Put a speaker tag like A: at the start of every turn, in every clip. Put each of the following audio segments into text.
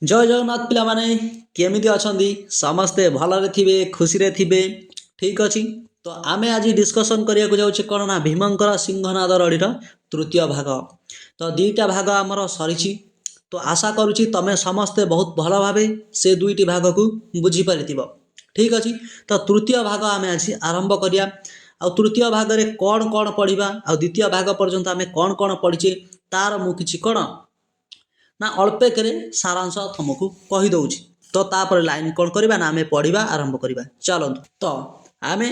A: जय जगन्नाथ पिला माने केमिति अछंदी समस्ते भलरे थिबे खुशी रे थिबे ठीक अछि। तो आमे आज डिस्कशन करिया को जाउछे कोन ना भीमंकर सिंहनाद रड़ीर तृतीय भाग। तो दुईटा भाग आमर सरीछि। तो आशा करूछि तमे समस्ते बहुत भल भाबे से दुईटी भाग को बुझी परिथिबो ठीक अछि। तो तृतीय भाग आमे आज आरंभ करिया। आ तृतीय भाग रे कोन कोन पढिबा आ द्वितीय भाग पर्यंत आमे कोन कोन पढिचे तार मु किछि कोन ना अल्पेकरे सारांश तुमको कही दउछि। तो तापर लाइन कोन करबा ना आमे पढिबा आरंभ करबा चलନ୍ତୁ। तो आमे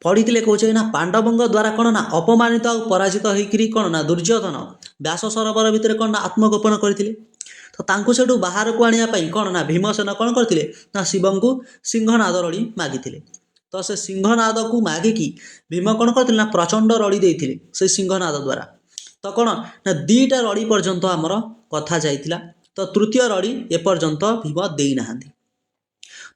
A: पढ़िथिले कहउछे ना पांडवंग द्वारा कोन ना अपमानित और पराजित होइकरी कोन ना दुर्योधन व्यास सरोवर भितर कोन ना आत्मगोपन करथिले। तो तांको सेठु बाहर को आनिया पई कोन ना भीमसेन कोन करथिले ना शिवंकु सिंहनाद रड़ी मागिथिले। तो से सिंहनाद को मागिकी भीम कोन करथिले ना प्रचंड रड़ी देइथिले से सिंहनाद द्वारा। तो कौन ना दीटा रड़ी पर्यंत आमर कथा जाइतिला। तो तृतीय रड़ी एपर्यंत भीम देई नाहांती।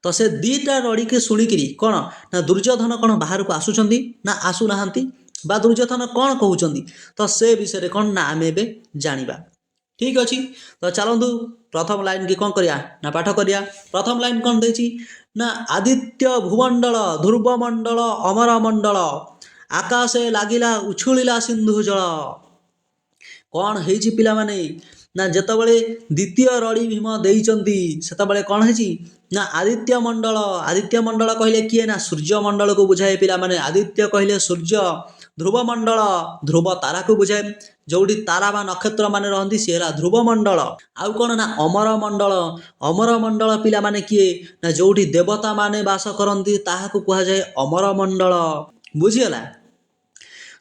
A: तो से दीटा रड़ी के शुणिकी कौन ना दुर्योधन कौन बाहर को आसुचंदी ना आसु नाहांती बा दुर्योधन कौन कहउचंदी। तो से विषय कौन ना आमे एबे जानिबा ठीक अछि। तो चलंतु प्रथम लाइन की कौन करिया ना पाठ करिया। प्रथम लाइन कौन देछि ना आदित्य भूमंडल ध्रुव मंडल अमर मंडल आकाशे लागिला उछुलिला सिंधु जल। कौन हेछि पिला माने ना जेतबेले द्वितीय रड़ी भीम देइचंती सेतबेले कौन हेछि ना आदित्य मंडल कहले किए ना सूर्य मंडल को बुझाए पिला माने। आदित्य कहले सूर्य ध्रुव मंडल ध्रुव तारा को बुझाए जोडी तारा बा नक्षत्र माने रहंती से हला ध्रुव मंडल। आउ कोन ना अमर मंडल पिला माने किए ना जोडी देवता माने वास करंती ताहा को कहा जाए अमर मंडल बुझियला।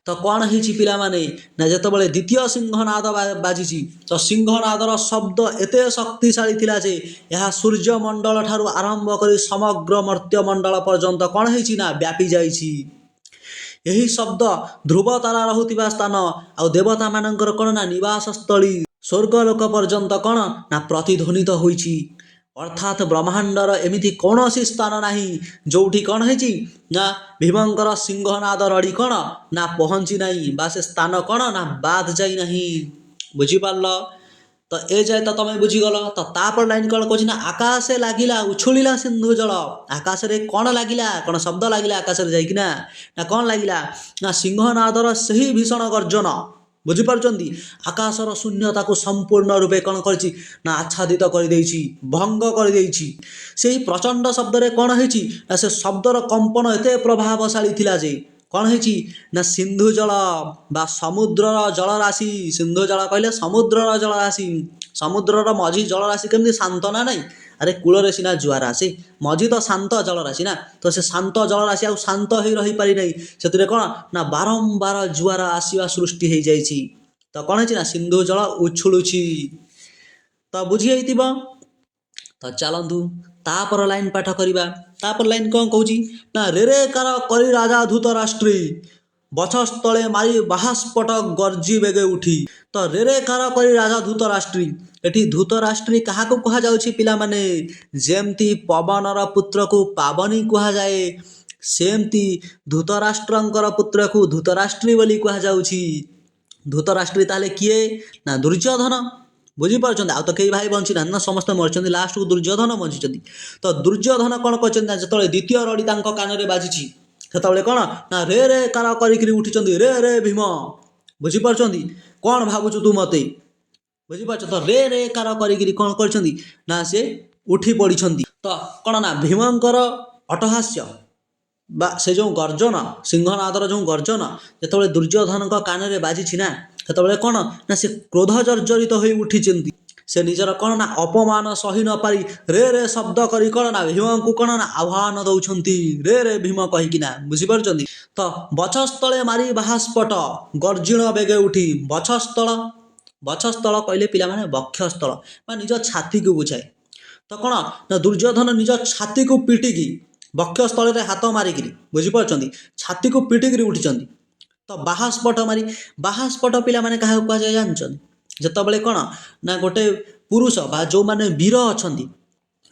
A: तो कौन हेछि पिला माने ना जेतबेले द्वितीय सिंहनाद बाजिछि तो सिंहनादर शब्द एते शक्तिशाली थिला जे यह सूर्य मंडल ठारू आरंभ करी समग्र मर्त्य मंडल पर्यंत कौन हेछि ना व्यापी जाइछि। यही शब्द ध्रुव तारा रहुतिबा स्थान आ देवता मानकर कौन ना निवास स्थली स्वर्गलोक पर्यंत कौन ना प्रतिध्वनित होइछि। अर्थात ब्रह्मांडर एमिति कौनसी स्थान नाही जोठी कौन हेछि ना भीमंकर सिंहनाद रड़ी कौन ना पहुँची नाही बा से स्थान कौन ना बाद जाई नाही बुझी पारल। तो ए जाए तो तमे बुझीगल। तो तापर लाइन कौन कहछि ना आकाशे लागिला उछुलिला सिंधु जल। आकाश रे कौन लागिला कौन शब्द लागिला आकाश रे जाइकि ना कौन लागिला ना सिंहनादर सही भीषण गर्जन बुझी पारुचंदी। आकाशर शून्यता को संपूर्ण रूपे कौन करछि ना आच्छादित कर देइछि भंग कर देइछि। सेही प्रचंड शब्द रे कौन हेछि ना से शब्दर कंपन एते प्रभावशाली थिला जे कौन हेछि ना सिंधु जल बा समुद्रर जलराशि। सिंधु जल कहले समुद्रर जलराशि। समुद्रर मझी जलराशि केमति शांत ना नहीं अरे कूलरे सिना जुआर आसे मझी तो शांत जलराशि ना। तो से शांत जलराशि आ शांत ही रही पारि नहीं सेतिरे कौन ना बारंबार जुआर आसीवा सृष्टि हो जाइछि। तो कौन हेछि ना सिंधु जल उछुलुछि। तो बुझी जाइतिबो। तो चलंतु तापर लाइन पाठ करिबा। तापर लाइन कौन कहउछि ना रे कार करी राजा धृतराष्ट्री बछस्थले मारी बाहास्पट गर्जी बेगे उठी। तो रे कार करी राजा धृतराष्ट्री एठी धृतराष्ट्री कहा को कहा जाउछि पिला माने जेमती पवनर पुत्र को पावनी कहा जाए सेमती धृतराष्ट्रंकर पुत्र को धृतराष्ट्री बोली कहा जाउछि। धृतराष्ट्री ताले किए ना दुर्योधन बुझी पारुचंदी। आ तो कई भाई बंची ना समस्त मरचंदी लास्ट को दुर्योधन बंचिचंदी। तो दुर्योधन कौन कहचंदी ना जेतबेले द्वितीय रड़ी तांको कान रे बाजिछि सेतबेले कौन ना रे कार करिकरी उठिचंदी रे भीम बुझी पारुचंदी कौन भाबुछु तू मते बुझी पारुछ। तो रे कार करिकरी कौन करचंदी ना से उठी पड़िछंदी। तो कौन ना भीमंकर अटहास्य बा से जो गर्जन सिंहनादर जो गर्जन जेतबेले दुर्योधन कान रे बाजिछि ना सेतबेले कौन ना से क्रोध जर्जरित होई उठिचंदी। से निजर कौन ना अपमान सही न पारी रे शब्द करी कौन ना भीम को कौन ना आह्वान दउछंती रे भीम कहिकि ना बुझी पारुचंदी। तो बछस्थले मारी बाहास्पट गर्जिण बेगे उठी बछस्थल कहले पिला माने वक्षस्थल बा निज छाती को बुझाए। तो कौन ना दुर्योधन निज छाती को पिटिकी वक्षस्थल रे हाथ मारिकी बुझी पारुचंदी छाती को पिटिकी उठिचंदी। तो बाहास्पट मारी बाहास्पट पिला माने कहा कहा जाय जानछन जेतबेले कौन ना गोटे पुरुष बा जो माने वीर अछंती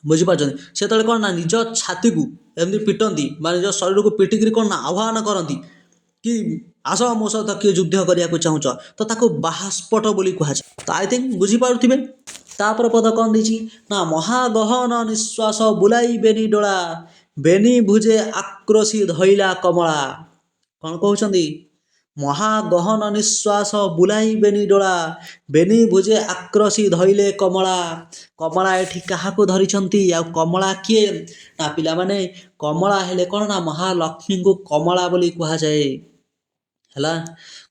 A: बुझी पारुचंदी सेतबेले कौन ना निज छाती को एमती पिटंती बा निज शरीर को पिटिकी कौन ना आह्वान करंती कि आस मो सहित किए युद्ध करिया को चाहुच तो ताको बाहास्पट बोली कहा जाय। तो आई थिंक बुझी पारुथिबे। ତାପରେ ପଦ କ'ଣ ଦେଇଛି ନା ମହାଗହନ ନିଶ୍ୱାସ ବୁଲାଇ ବେନି ଡୋଳା ବେନି ଭୁଜେ ଆକ୍ରୋଶୀ ଧଇଲା କମଳା। କ'ଣ କହୁଛନ୍ତି? ମହାଗହନ ନିଶ୍ୱାସ ବୁଲାଇ ବେନି ଡୋଳା ବେନି ଭୁଜେ ଆକ୍ରୋଶୀ ଧଇଲେ କମଳା। କମଳା ଏଠି କାହାକୁ ଧରିଛନ୍ତି? ଆଉ କମଳା କିଏ? ନା ପିଲାମାନେ କମଳା ହେଲେ କ'ଣ ନା ମହାଲକ୍ଷ୍ମୀଙ୍କୁ କମଳା ବୋଲି କୁହାଯାଏ। ହେଲା,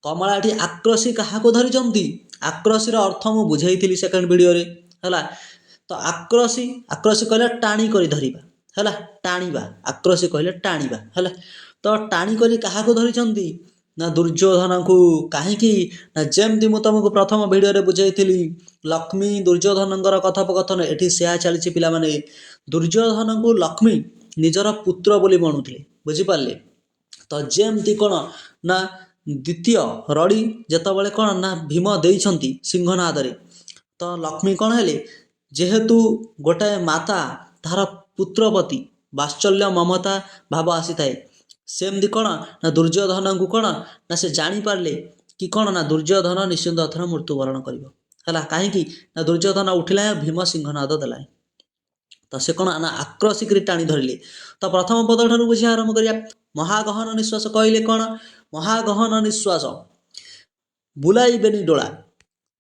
A: କମଳା ଏଠି ଆକ୍ରୋଶୀ କାହାକୁ ଧରିଛନ୍ତି? ଆକ୍ରୋଶୀର ଅର୍ଥ ମୁଁ ବୁଝେଇଥିଲି ସେକେଣ୍ଡ ଭିଡ଼ିଓରେ। ହେଲା, ତ ଆକ୍ରୋଶୀ କହିଲେ ଟାଣି କରି ଧରିବା। ହେଲା, ଟାଣିବା। ଆକ୍ରୋଶୀ କହିଲେ ଟାଣିବା। ହେଲା, ତ ଟାଣି କରି କାହାକୁ ଧରିଛନ୍ତି? ନା ଦୁର୍ଯ୍ୟୋଧନଙ୍କୁ। କାହିଁକି? ନା ଯେମିତି ମୁଁ ତୁମକୁ ପ୍ରଥମ ଭିଡ଼ିଓରେ ବୁଝେଇଥିଲି ଲକ୍ଷ୍ମୀ ଦୁର୍ଯ୍ୟୋଧନଙ୍କର କଥୋପକଥନ ଏଠି ସେୟା ଚାଲିଛି ପିଲାମାନେ। ଦୁର୍ଯ୍ୟୋଧନଙ୍କୁ ଲକ୍ଷ୍ମୀ ନିଜର ପୁତ୍ର ବୋଲି ମଣୁଥିଲେ। ବୁଝିପାରିଲେ? ତ ଯେମିତି କ'ଣ ନା ଦ୍ୱିତୀୟ ରଡ଼ି ଯେତେବେଳେ କ'ଣ ନା ଭୀମ ଦେଇଛନ୍ତି ସିଂହନାଦରେ, ତ ଲକ୍ଷ୍ମୀ କ'ଣ ହେଲେ? ଯେହେତୁ ଗୋଟାଏ ମାତା ତାହାର ପୁତ୍ର ପ୍ରତି ବାତ୍ସଲ୍ୟ ମମତା ଭାବ ଆସିଥାଏ, ସେମିତି କ'ଣ ନା ଦୁର୍ଯ୍ୟୋଧନଙ୍କୁ କ'ଣ ନା ସେ ଜାଣିପାରିଲେ କି କ'ଣ ନା ଦୁର୍ଯ୍ୟୋଧନ ନିଶ୍ଚିନ୍ତ ଏଥର ମୃତ୍ୟୁବରଣ କରିବ। ହେଲା, କାହିଁକି? ନା ଦୁର୍ଯ୍ୟୋଧନ ଉଠିଲା ଭୀମ ସିଂହନାଦ ଦେଲା। ତ ସେ କ'ଣ ନା ଆକ୍ରୋଶିକରି ଟାଣି ଧରିଲେ। ତ ପ୍ରଥମ ପଦଠାରୁ ବୁଝିବା ଆରମ୍ଭ କରିବା। ମହାଗହନ ନିଶ୍ୱାସ କହିଲେ କ'ଣ? ମହାଗହନ ନିଶ୍ୱାସ ବୁଲାଇ ବେନି ଡୋଳା।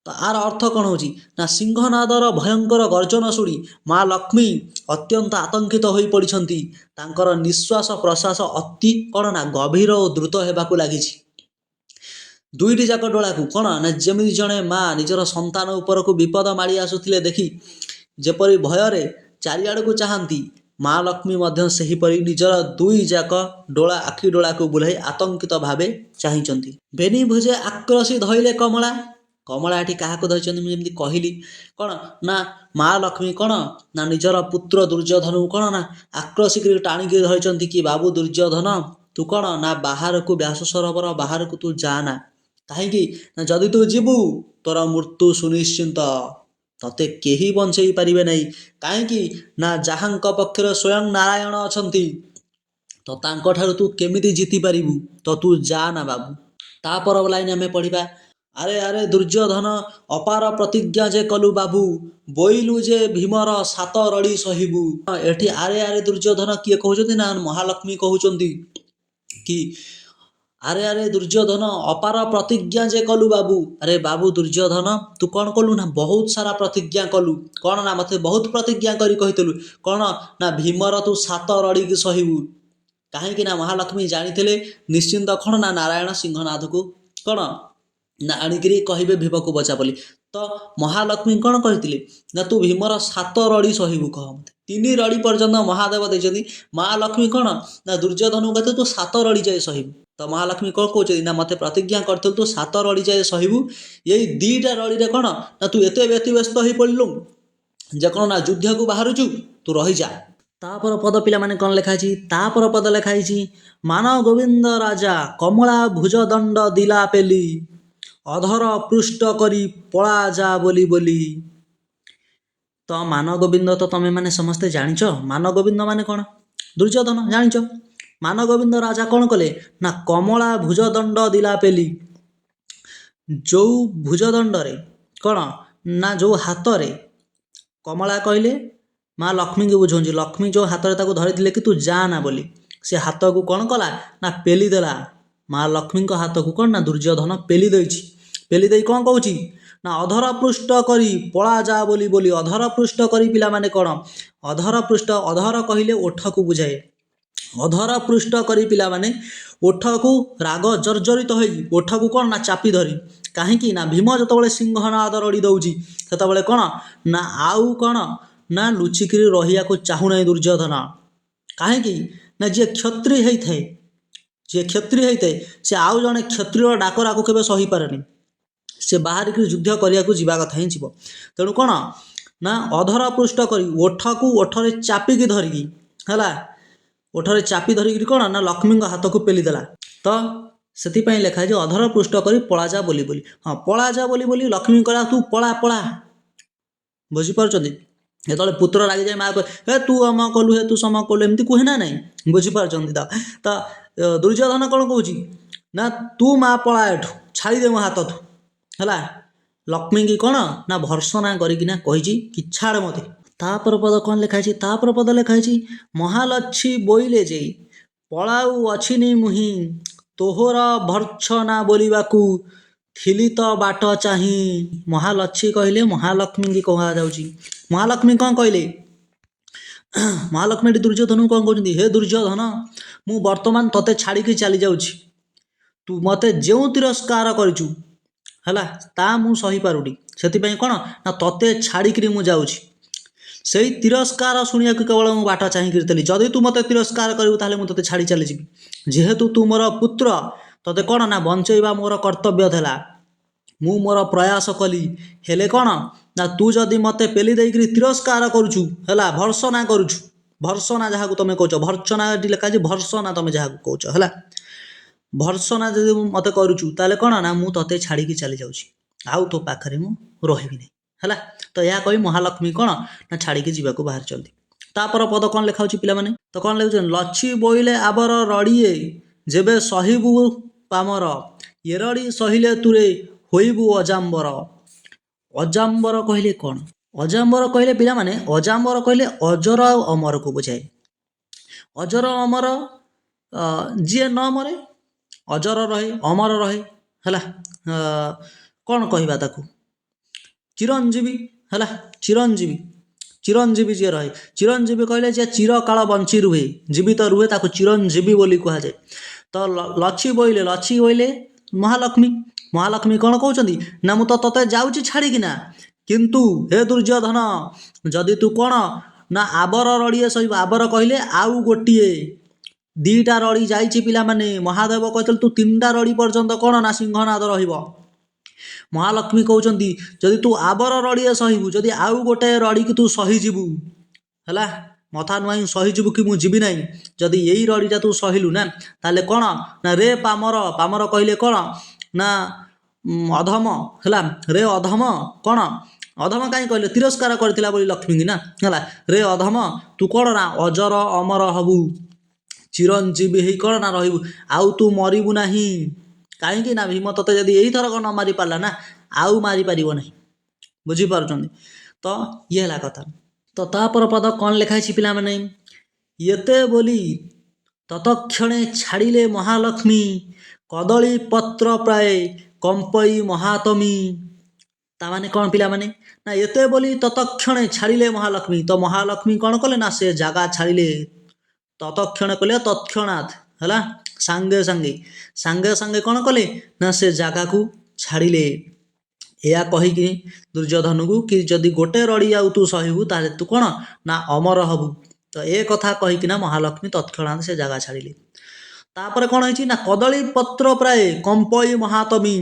A: ତ ଆର ଅର୍ଥ କ'ଣ ହେଉଛି? ନା ସିଂହନାଦର ଭୟଙ୍କର ଗର୍ଜନ ଶୁଣି ମା ଲକ୍ଷ୍ମୀ ଅତ୍ୟନ୍ତ ଆତଙ୍କିତ ହୋଇପଡ଼ିଛନ୍ତି। ତାଙ୍କର ନିଶ୍ୱାସ ପ୍ରଶ୍ୱାସ ଅତି କ'ଣ ନା ଗଭୀର ଓ ଦ୍ରୁତ ହେବାକୁ ଲାଗିଛି। ଦୁଇଟି ଯାକ ଡୋଳାକୁ କ'ଣ ନା ଯେମିତି ଜଣେ ମା ନିଜର ସନ୍ତାନ ଉପରକୁ ବିପଦ ମାଡ଼ି ଆସୁଥିଲେ ଦେଖି ଯେପରି ଭୟରେ ଚାରିଆଡ଼କୁ ଚାହାନ୍ତି, ମା ଲକ୍ଷ୍ମୀ ମଧ୍ୟ ସେହିପରି ନିଜର ଦୁଇ ଯାକ ଡୋଳା ଆଖି ଡୋଳାକୁ ବୁଲାଇ ଆତଙ୍କିତ ଭାବେ ଚାହିଁଛନ୍ତି। ବେନି ଭୁଜେ ଆକ୍ରୋଶୀ ଧଇଲେ କମଳା। କମଳା ଏଠି କାହାକୁ ଧରିଛନ୍ତି? ମୁଁ ଯେମିତି କହିଲି କ'ଣ ନା ମା ଲକ୍ଷ୍ମୀ କ'ଣ ନା ନିଜର ପୁତ୍ର ଦୁର୍ଯ୍ୟୋଧନକୁ କ'ଣ ନା ଆକ୍ରୋଶିକରି ଟାଣିକି ଧରିଛନ୍ତି କି ବାବୁ ଦୁର୍ଯ୍ୟୋଧନ ତୁ କ'ଣ ନା ବାହାରକୁ ବ୍ୟାସ ସରୋବର ବାହାରକୁ ତୁ ଯା ନା। କାହିଁକି? ନା ଯଦି ତୁ ଯିବୁ ତୋର ମୃତ୍ୟୁ ସୁନିଶ୍ଚିତ। ତତେ କେହି ବଞ୍ଚେଇ ପାରିବେ ନାହିଁ। କାହିଁକି? ନା ଯାହାଙ୍କ ପକ୍ଷରେ ସ୍ୱୟଂ ନାରାୟଣ ଅଛନ୍ତି, ତ ତାଙ୍କଠାରୁ ତୁ କେମିତି ଜିତିପାରିବୁ? ତ ତୁ ଯା ନା ବାବୁ। ତାପର ଲାଇନ୍ ଆମେ ପଢ଼ିବା। ଆରେ ଆରେ ଦୁର୍ଯ୍ୟୋଧନ ଅପାର ପ୍ରତିଜ୍ଞା ଯେ କଲୁ ବାବୁ ବୋଇଲୁ ଯେ ଭୀମର ସାତ ରଡ଼ି ସହିବୁ। ଏଠି ଆରେ ଆରେ ଦୁର୍ଯ୍ୟୋଧନ କିଏ କହୁଛନ୍ତି? ନା ମହାଲକ୍ଷ୍ମୀ କହୁଛନ୍ତି କି ଆରେ ଆରେ ଦୁର୍ଯ୍ୟୋଧନ ଅପାର ପ୍ରତିଜ୍ଞା ଯେ କଲୁ ବାବୁ। ଆରେ ବାବୁ ଦୁର୍ଯ୍ୟୋଧନ ତୁ କ'ଣ କଲୁ? ନା ବହୁତ ସାରା ପ୍ରତିଜ୍ଞା କଲୁ। କ'ଣ ନା ମୋତେ ବହୁତ ପ୍ରତିଜ୍ଞା କରି କହିଥିଲୁ କ'ଣ ନା ଭୀମର ତୁ ସାତ ରଡ଼ିକି ସହିବୁ। କାହିଁକି? ନା ମହାଲକ୍ଷ୍ମୀ ଜାଣିଥିଲେ ନିଶ୍ଚିନ୍ତ କ'ଣ ନା ନାରାୟଣ ସିଂହନାଦକୁ କ'ଣ ନା ଆଣିକିରି କହିବେ ଭୀମକୁ ବଚା ବୋଲି। ତ ମହାଲକ୍ଷ୍ମୀ କ'ଣ କହିଥିଲେ? ନା ତୁ ଭୀମର ସାତ ରଡ଼ି ସହିବୁ। କହ ମୋତେ 3 ରଡ଼ି ପର୍ଯ୍ୟନ୍ତ ମହାଦେବ ଦେଇଛନ୍ତି। ମହାଲକ୍ଷ୍ମୀ କ'ଣ ନା ଦୁର୍ଯ୍ୟୋଧନକୁ କହିଥିଲେ ତୁ 7 ରଡ଼ି ଯାଏ ସହିବୁ। ତ ମହାଲକ୍ଷ୍ମୀ କ'ଣ କହୁଛନ୍ତି? ନା ମୋତେ ପ୍ରତିଜ୍ଞା କରିଥିଲୁ ତୁ 7 ରଡ଼ି ଯାଏ ସହିବୁ। ଏଇ 2ଟା ରଡ଼ିରେ କ'ଣ ନା ତୁ ଏତେ ବ୍ୟତିବ୍ୟସ୍ତ ହୋଇପଡ଼ିଲୁ ଯେ କ'ଣ ନା ଯୁଦ୍ଧକୁ ବାହାରୁଛୁ, ତୁ ରହିଯା। ତାପର ପଦ ପିଲାମାନେ କ'ଣ ଲେଖା ହେଇଛି? ତାପର ପଦ ଲେଖା ହେଇଛି ମାନ ଗୋବିନ୍ଦ ରାଜା କମଳା ଭୁଜ ଦଣ୍ଡ ଦିଲା ପେଲି ଅଧର ପୃଷ୍ଟ କରି ପଳା ଯା ବୋଲି ବୋଲି। ତ ମାନଗୋବିନ୍ଦ ତ ତମେ ମାନେ ସମସ୍ତେ ଜାଣିଛ। ମାନଗୋବିନ୍ଦ ମାନେ କ'ଣ? ଦୁର୍ଯ୍ୟୋଧନ ଜାଣିଛ। ମାନଗୋବିନ୍ଦ ରାଜା କ'ଣ କଲେ? ନା କମଳା ଭୁଜଦଣ୍ଡ ଦିଲା ପେଲି। ଯେଉଁ ଭୁଜଦଣ୍ଡରେ କ'ଣ ନା ଯେଉଁ ହାତରେ କମଳା କହିଲେ ମା ଲକ୍ଷ୍ମୀଙ୍କୁ ବୁଝାଉଛି। ଲକ୍ଷ୍ମୀ ଯେଉଁ ହାତରେ ତାକୁ ଧରିଥିଲେ କି ତୁ ଯା ନା ବୋଲି, ସେ ହାତକୁ କ'ଣ କଲା ନା ପେଲି ଦେଲା। ମା ଲକ୍ଷ୍ମୀଙ୍କ ହାତକୁ କ'ଣ ନା ଦୁର୍ଯ୍ୟୋଧନ ପେଲି ଦେଇଛି। ପେଲି ଦେଇ କ'ଣ କହୁଛି? ନା ଅଧର ପୃଷ୍ଟ କରି ପଳା ଯା ବୋଲି ବୋଲି। ଅଧର ପୃଷ୍ଟ କରି ପିଲାମାନେ କ'ଣ? ଅଧର ପୃଷ୍ଟ, ଅଧର କହିଲେ ଓଠକୁ ବୁଝାଏ। ଅଧର ପୃଷ୍ଟ କରି ପିଲାମାନେ ଓଠକୁ ରାଗ ଜର୍ଜରିତ ହୋଇ ଓଠକୁ କ'ଣ ନା ଚାପି ଧରି। କାହିଁକି? ନା ଭୀମ ଯେତେବେଳେ ସିଂହନାଦ ରଡ଼ି ଦେଉଛି ସେତେବେଳେ କ'ଣ ନା ଆଉ କ'ଣ ନା ଲୁଚିକିରି ରହିବାକୁ ଚାହୁଁନାହିଁ ଦୁର୍ଯ୍ୟୋଧନ। କାହିଁକି? ନା ଯିଏ କ୍ଷତ୍ରିୟ ହେଇଥାଏ, ସେ ଆଉ ଜଣେ କ୍ଷତ୍ରିୟର ଡାକରାକୁ କେବେ ସହିପାରେନି। ସେ ବାହାରିକି ଯୁଦ୍ଧ କରିବାକୁ ଯିବା କଥା ହିଁ ଯିବ। ତେଣୁ କ'ଣ ନା ଅଧର ପୃଷ୍ଟ କରି ଓଠରେ ଚାପିକି ଧରିକି, ହେଲା, ଓଠରେ ଚାପି ଧରିକିରି କ'ଣ ନା ଲକ୍ଷ୍ମୀଙ୍କ ହାତକୁ ପେଲି ଦେଲା। ତ ସେଥିପାଇଁ ଲେଖା ହେଇଛି ଅଧର ପୃଷ୍ଟ କରି ପଳା ଯା ବୋଲି ବୋଲି। ହଁ, ପଳା ଯା ବୋଲି ବୋଲି ଲକ୍ଷ୍ମୀ କହିଲା ତୁ ପଳା ପଳା। ବୁଝିପାରୁଛନ୍ତି? ଯେତେବେଳେ ପୁତ୍ର ରାଗିଯାଏ ମା କହେ ହେ ତୁ ଅମ କଲୁ ହେ ତୁ ସମ କଲୁ, ଏମିତି କୁହେ ନା ନାହିଁ? ବୁଝିପାରୁଛନ୍ତି? ତ ଦୁର୍ଯ୍ୟୋଧନ କ'ଣ କହୁଛି? ନା ତୁ ମା ପଳା ଏଠୁ, ଛାଡ଼ିଦେ ମୋ ହାତଠୁ। ହେଲା, ଲକ୍ଷ୍ମୀ କି କ'ଣ ନା ଭର୍ସନା କରିକିନା କହିଛି କି ଛାଡ଼ ମୋତେ। ତାପର ପଦ କ'ଣ ଲେଖା ହେଇଛି? ତାପର ପଦ ଲେଖା ହେଇଛି ମହାଲକ୍ଷ୍ମୀ ବୋଇଲେ ଯେ ପଳାଉ ଅଛିନି ମୁହିଁ ତୋହର ଭର୍ଚ୍ଛନା ବୋଲିବାକୁ ଥିଲି ତ ବାଟ ଚାହିଁ। ମହାଲକ୍ଷ୍ମୀ କହିଲେ ମହାଲକ୍ଷ୍ମୀକି କୁହାଯାଉଛି। ମହାଲକ୍ଷ୍ମୀ କ'ଣ କହିଲେ? ମହାଲକ୍ଷ୍ମୀ ଦୁର୍ଯ୍ୟୋଧନକୁ କ'ଣ କହୁଛନ୍ତି? ହେ ଦୁର୍ଯ୍ୟୋଧନ, ମୁଁ ବର୍ତ୍ତମାନ ତତେ ଛାଡ଼ିକି ଚାଲି ଯାଉଛି। ତୁ ମୋତେ ଯେଉଁ ତିରସ୍କାର କରିଛୁ ହେଲା ତା ମୁଁ ସହିପାରୁନି। ସେଥିପାଇଁ କ'ଣ ନା ତତେ ଛାଡ଼ିକିରି ମୁଁ ଯାଉଛି। ସେଇ ତିରସ୍କାର ଶୁଣିବାକୁ କେବଳ ମୁଁ ବାଟ ଚାହିଁକିରି ଥିଲି। ଯଦି ତୁ ମୋତେ ତିରସ୍କାର କରିବୁ ତାହେଲେ ମୁଁ ତତେ ଛାଡ଼ି ଚାଲିଯିବି। ଯେହେତୁ ତୁ ମୋର ପୁତ୍ର, ତତେ କ'ଣ ନା ବଞ୍ଚେଇବା ମୋର କର୍ତ୍ତବ୍ୟ ଥିଲା। ମୁଁ ମୋର ପ୍ରୟାସ କଲି, ହେଲେ କ'ଣ ନା ତୁ ଯଦି ମୋତେ ପେଲି ଦେଇକିରି ତିରସ୍କାର କରୁଛୁ ହେଲା, ଭର୍ସନା କରୁଛୁ, ଭର୍ସନା ଯାହାକୁ ତମେ କହୁଛ, ଭର୍ଚ୍ଛନା ଏଠି ଲେଖା ଅଛି ଭର୍ସନା ତମେ ଯାହାକୁ କହୁଛ ହେଲା, ଭର୍ସନା ଯଦି ମୋତେ କରୁଛୁ ତାହେଲେ କ'ଣ ନା ମୁଁ ତତେ ଛାଡ଼ିକି ଚାଲି ଯାଉଛି, ଆଉ ତୋ ପାଖରେ ମୁଁ ରହିବି ନାହିଁ ହେଲା। ତ ଏହା କହି ମହାଲକ୍ଷ୍ମୀ କ'ଣ ନା ଛାଡ଼ିକି ଯିବାକୁ ବାହାରିଛନ୍ତି। ତାପର ପଦ କ'ଣ ଲେଖା ହେଉଛି ପିଲାମାନେ? ତ କ'ଣ ଲେଖୁଛନ୍ତି? ଲଛି ବୋଇଲେ ଆବର ରଡ଼ିଏ ଯେବେ ସହିବୁ ପାମର ଏରଡ଼ି ସହିଲେ ତୁରେ ହୋଇବୁ ଅଜାମ୍ବର। ଅଜାମ୍ବର କହିଲେ କ'ଣ? ଅଜାମ୍ବର କହିଲେ ପିଲାମାନେ, ଅଜାମ୍ବର କହିଲେ ଅଜର ଆଉ ଅମରକୁ ବୁଝାଏ। ଅଜର ଅମର ଯିଏ ନ ମରେ, ଅଜର ରହେ ଅମର ରହେ ହେଲା, କ'ଣ କହିବା ତାକୁ? ଚିରଞ୍ଜୀବୀ ହେଲା, ଚିରଞ୍ଜୀବୀ, ଚିରଞ୍ଜୀବୀ ଯିଏ ରହେ। ଚିରଞ୍ଜୀବୀ କହିଲେ ଯିଏ ଚିରକାଳ ବଞ୍ଚି ରୁହେ, ଜୀବିତ ରୁହେ, ତାକୁ ଚିରଞ୍ଜୀବୀ ବୋଲି କୁହାଯାଏ। ତ ଲଛି ବୋଇଲେ, ଲଛି ବୋଇଲେ ମହାଲକ୍ଷ୍ମୀ। ମହାଲକ୍ଷ୍ମୀ କ'ଣ କହୁଛନ୍ତି ନା ମୁଁ ତ ତତେ ଯାଉଛି ଛାଡ଼ିକିନା, କିନ୍ତୁ ହେ ଦୁର୍ଯ୍ୟୋଧନ, ଯଦି ତୁ କ'ଣ ନା ଆବର ରଡ଼ିଏ ସହିବ। ଆବର କହିଲେ ଆଉ ଗୋଟିଏ, ଦିଟା ରଡ଼ି ଯାଇଛି ପିଲାମାନେ। ମହାଦେବ କହିଥିଲେ ତୁ ତିନିଟା ରଡ଼ି ପର୍ଯ୍ୟନ୍ତ କ'ଣ ନା ସିଂହନାଦ ରହିବ। ମହାଲକ୍ଷ୍ମୀ କହୁଛନ୍ତି ଯଦି ତୁ ଆବର ରଡ଼ିଏ ସହିବୁ, ଯଦି ଆଉ ଗୋଟେ ରଡ଼ିକି ତୁ ସହିଯିବୁ ହେଲା, ମଥା ନୁଆଇଁ ସହିଯିବୁ କି ମୁଁ ଯିବି ନାହିଁ, ଯଦି ଏଇ ରଡ଼ିଟା ତୁ ସହିଲୁ ନା ତାହେଲେ କ'ଣ ନା ରେ ପାମର, ପାମର କହିଲେ କ'ଣ ନା ଅଧମ ହେଲା, ରେ ଅଧମ, କ'ଣ ଅଧମ କାହିଁ କହିଲେ? ତିରସ୍କାର କରିଥିଲା ବୋଲି ଲକ୍ଷ୍ମୀକି ନା ହେଲା, ରେ ଅଧମ ତୁ କ'ଣ ନା ଅଜର ଅମର ହବୁ, ଚିରଞ୍ଜୀବୀ ହେଇ କ'ଣ ନା ରହିବୁ, ଆଉ ତୁ ମରିବୁ ନାହିଁ। କାହିଁକି ନା ଭୀମ ତତେ ଯଦି ଏଇଥରକ ନ ମାରି ପାରିଲା ନା ଆଉ ମାରିପାରିବ ନାହିଁ। ବୁଝିପାରୁଛନ୍ତି? ତ ଇଏ ହେଲା କଥା। ତ ତାପର ପଦ କ'ଣ ଲେଖା ହେଇଛି ପିଲାମାନେ? ଏତେ ବୋଲି ତତକ୍ଷଣେ ଛାଡ଼ିଲେ ମହାଲକ୍ଷ୍ମୀ କଦଳୀ ପତ୍ର ପ୍ରାୟ କମ୍ପଇ ମହାତମୀ। ତାମାନେ କ'ଣ ପିଲାମାନେ? ନା ଏତେ ବୋଲି ତତକ୍ଷଣେ ଛାଡ଼ିଲେ ମହାଲକ୍ଷ୍ମୀ। ତ ମହାଲକ୍ଷ୍ମୀ କ'ଣ କଲେ ନା ସେ ଜାଗା ଛାଡ଼ିଲେ। ତତକ୍ଷଣେ କଲେ ତତ୍କ୍ଷଣାତ୍ ହେଲା, ସାଙ୍ଗେ ସାଙ୍ଗେ, ସାଙ୍ଗେ ସାଙ୍ଗେ କ'ଣ କଲେ ନା ସେ ଜାଗାକୁ ଛାଡ଼ିଲେ। ଏହା କହିକି ଦୁର୍ଯ୍ୟୋଧନକୁ କି ଯଦି ଗୋଟେ ରଡ଼ି ଆଉ ତୁ ସହିବୁ ତାହେଲେ ତୁ କ'ଣ ନା ଅମର ହବୁ। ତ ଏ କଥା କହିକିନା ମହାଲକ୍ଷ୍ମୀ ତତ୍କ୍ଷଣାତ୍ ସେ ଜାଗା ଛାଡ଼ିଲେ। ତାପରେ କ'ଣ ହେଇଛି ନା କଦଳୀ ପତ୍ର ପ୍ରାୟ କମ୍ପଇ ମହାତମୀ।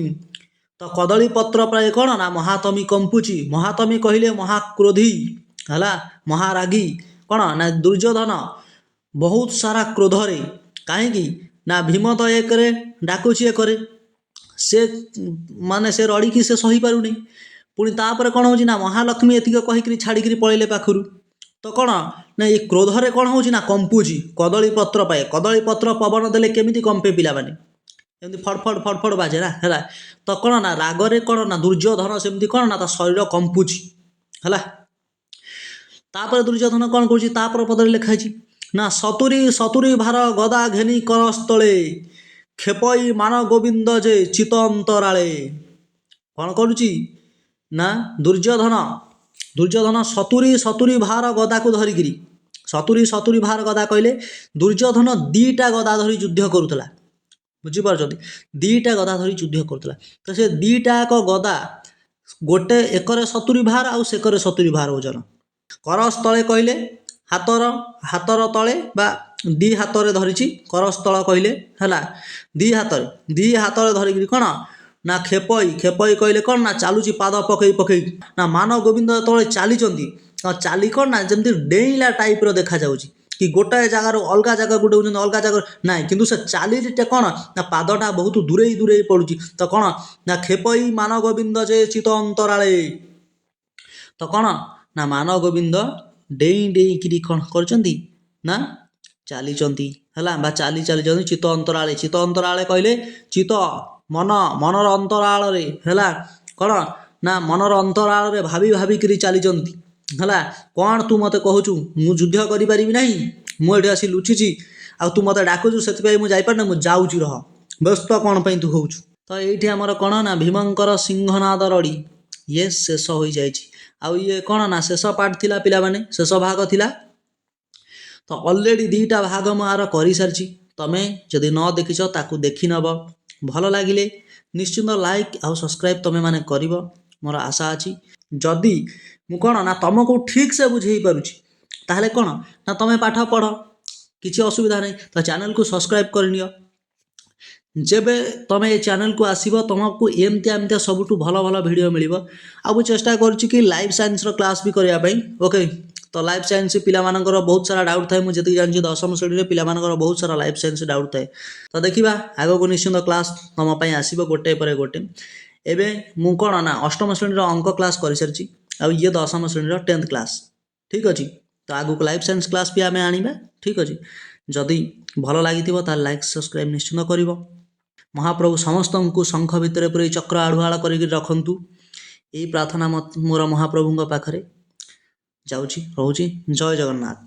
A: ତ କଦଳୀ ପତ୍ର ପ୍ରାୟ କ'ଣ ନା ମହାତମୀ କମ୍ପୁଛି। ମହାତମୀ କହିଲେ ମହାକ୍ରୋଧୀ ହେଲା, ମହାରାଗୀ। କ'ଣ ନା ଦୁର୍ଯ୍ୟୋଧନ ବହୁତ ସାରା କ୍ରୋଧରେ, କାହିଁକି ନା ଭୀମ ତ ଏକରେ ଡାକୁଛି, ଏକରେ ସେ ମାନେ ସେ ରଡ଼ିକି ସେ ସହିପାରୁନି। ପୁଣି ତାପରେ କ'ଣ ହେଉଛି ନା ମହାଲକ୍ଷ୍ମୀ ଏତିକି କହିକିରି ଛାଡ଼ିକିରି ପଳେଇଲେ ପାଖରୁ। ତ କ'ଣ ନା ଏ କ୍ରୋଧରେ କ'ଣ ହେଉଛି ନା କମ୍ପୁଛି କଦଳୀ ପତ୍ର ପାଏ। କଦଳୀ ପତ୍ର ପବନ ଦେଲେ କେମିତି କମ୍ପେ ପିଲାମାନେ? ଏମିତି ଫଡ଼ଫଡ଼ ଫଡ଼ଫଡ଼ ବାଜେ ନା ହେଲା। ତ କ'ଣ ନା ରାଗରେ କ'ଣ ନା ଦୁର୍ଯ୍ୟୋଧନ ସେମିତି କ'ଣ ନା ତା ଶରୀର କମ୍ପୁଛି ହେଲା। ତାପରେ ଦୁର୍ଯ୍ୟୋଧନ କ'ଣ କରୁଛି? ତାପରେ ପଦରେ ଲେଖା ହେଇଛି ନା ସତୁରୀ ସତୁରୀ ଭାର ଗଦା ଘେନି କରସ୍ତଳେ ଖେପଇ ମାନ ଗୋବିନ୍ଦ ଯେ ଚିତ ଅନ୍ତରାଳେ। କ'ଣ କରୁଛି ନା ଦୁର୍ଯ୍ୟୋଧନ ସତୁରୀ ସତୁରୀ ଭାର ଗଦାକୁ ଧରିକିରି, ସତୁରୀ ସତୁରୀ ଭାର ଗଦା କହିଲେ ଦୁର୍ଯ୍ୟୋଧନ ଦିଟା ଗଦା ଧରି ଯୁଦ୍ଧ କରୁଥିଲା। ବୁଝିପାରୁଛନ୍ତି? ଦିଟା ଗଦା ଧରି ଯୁଦ୍ଧ କରୁଥିଲା। ତ ସେ ଦିଟାକ ଗଦା ଗୋଟେ ଏକରେ 70 ଭାର ଆଉ ସେକରେ 70 ଭାର ଓଜନ। କରସ୍ତଳେ କହିଲେ ହାତର ତଳେ ବା ଦି ହାତରେ ଧରିଛି। କରସ୍ତଳ କହିଲେ ହେଲା ଦି ହାତରେ ଧରିକିରି କ'ଣ ନା ଖେପଇ କହିଲେ କ'ଣ ନା ଚାଲୁଛି ପାଦ ପକେଇ ନା ମାନ ଗୋବିନ୍ଦ ଯେତେବେଳେ ଚାଲିଛନ୍ତି, ଚାଲି କ'ଣ ନା ଯେମିତି ଡେଇଁଲା ଟାଇପ୍ର ଦେଖାଯାଉଛି, କି ଗୋଟାଏ ଜାଗାରୁ ଅଲଗା ଜାଗାକୁ ଡେଉଁଛନ୍ତି, ଅଲଗା ଜାଗାରୁ ନାହିଁ, କିନ୍ତୁ ସେ ଚାଲିଟା କ'ଣ ନା ପାଦଟା ବହୁତ ଦୂରେଇ ପଡ଼ୁଛି। ତ କ'ଣ ନା ଖେପଇ ମାନ ଗୋବିନ୍ଦ ଯେ ଚିତ ଅନ୍ତରାଳେ। ତ କ'ଣ ନା ମାନ ଗୋବିନ୍ଦ ଡେଇଁକିରି କ'ଣ କରିଛନ୍ତି ନା ଚାଲିଛନ୍ତି ହେଲା, ବା ଚାଲିଛନ୍ତି ଚିତ ଅନ୍ତରାଳେ। ଚିତ ଅନ୍ତରାଳେ କହିଲେ ଚିତ ମନର ଅନ୍ତରାଳରେ ହେଲା, କ'ଣ ନା ମନର ଅନ୍ତରାଳରେ ଭାବି ଭାବିକିରି ଚାଲିଛନ୍ତି ହେଲା। କ'ଣ ତୁ ମୋତେ କହୁଛୁ ମୁଁ ଯୁଦ୍ଧ କରିପାରିବି ନାହିଁ, ମୁଁ ଏଠି ଆସି ଲୁଚିଛି, ଆଉ ତୁ ମୋତେ ଡାକୁଛୁ ସେଥିପାଇଁ ମୁଁ ଯାଇପାରୁନି, ମୁଁ ଯାଉଛି ରହ, ବ୍ୟସ୍ତ କ'ଣ ପାଇଁ ତୁ ହେଉଛୁ। ତ ଏଇଠି ଆମର କ'ଣ ନା ଭୀମଙ୍କର ସିଂହନାଦ ରଡ଼ି ଇଏ ଶେଷ ହୋଇଯାଇଛି। ଆଉ ଇଏ କ'ଣ ନା ଶେଷ ପାର୍ଟ ଥିଲା ପିଲାମାନେ, ଶେଷ ଭାଗ ଥିଲା। ତ ଅଲରେଡ଼ି 2ଟା ଭାଗ ମୁଁ ଆର କରିସାରିଛି। ତମେ ଯଦି ନ ଦେଖିଛ ତାକୁ ଦେଖିନେବ। ଭଲ ଲାଗିଲେ ନିଶ୍ଚିନ୍ତ ଲାଇକ୍ ଆଉ ସବସ୍କ୍ରାଇବ୍ ତମେମାନେ କରିବ, ମୋର ଆଶା ଅଛି। ଯଦି ମୁଁ କ'ଣ ନା ତମକୁ ଠିକ୍ସେ ବୁଝେଇ ପାରୁଛି ତାହେଲେ କ'ଣ ନା ତମେ ପାଠ ପଢ଼, କିଛି ଅସୁବିଧା ନାହିଁ। ତ ଚ୍ୟାନେଲକୁ ସବସ୍କ୍ରାଇବ୍ କରିନିଅ। ଯେବେ ତମେ ଏ ଚ୍ୟାନେଲକୁ ଆସିବ ତମକୁ ଏମିତିଆ ସବୁଠୁ ଭଲ ଭଲ ଭିଡ଼ିଓ ମିଳିବ। ଆଉ ମୁଁ ଚେଷ୍ଟା କରୁଛି କି ଲାଇଫ୍ ସାଇନ୍ସର କ୍ଲାସ୍ ବି କରିବା ପାଇଁ। ଓକେ, ତ ଲାଇଫ୍ ସାଇନ୍ସ ପିଲାମାନଙ୍କର ବହୁତ ସାରା ଡାଉଟ୍ ଥାଏ। ମୁଁ ଯେତିକି ଜାଣିଛି 10ମ ଶ୍ରେଣୀରେ ପିଲାମାନଙ୍କର ବହୁତ ସାରା ଲାଇଫ୍ ସାଇନ୍ସ ଡାଉଟ୍ ଥାଏ। ତ ଦେଖିବା ଆଗକୁ ନିଶ୍ଚିନ୍ତ କ୍ଲାସ୍ ତମ ପାଇଁ ଆସିବ ଗୋଟେ ପରେ ଗୋଟେ। ଏବେ ମୁଁ କ'ଣ ନା 8ମ ଶ୍ରେଣୀର ଅଙ୍କ କ୍ଲାସ୍ କରିସାରିଛି, ଆଉ ଇଏ 10ମ ଶ୍ରେଣୀର 10th କ୍ଲାସ୍। ଠିକ୍ ଅଛି, ତ ଆଗକୁ ଲାଇଫ୍ ସାଇନ୍ସ କ୍ଲାସ୍ ବି ଆମେ ଆଣିବା। ଠିକ୍ ଅଛି, ଯଦି ଭଲ ଲାଗିଥିବ ତାହେଲେ ଲାଇକ୍ ସବସ୍କ୍ରାଇବ୍ ନିଶ୍ଚିନ୍ତ କରିବ। ମହାପ୍ରଭୁ ସମସ୍ତଙ୍କୁ ଶଙ୍ଖ ଭିତରେ ପୁରେଇ ଚକ୍ର ଆଢ଼ୁଆଳ କରିକି ରଖନ୍ତୁ, ଏଇ ପ୍ରାର୍ଥନା ମୋର ମହାପ୍ରଭୁଙ୍କ ପାଖରେ। ଯାଉଛି, ରହୁଛି, ଜୟ ଜଗନ୍ନାଥ।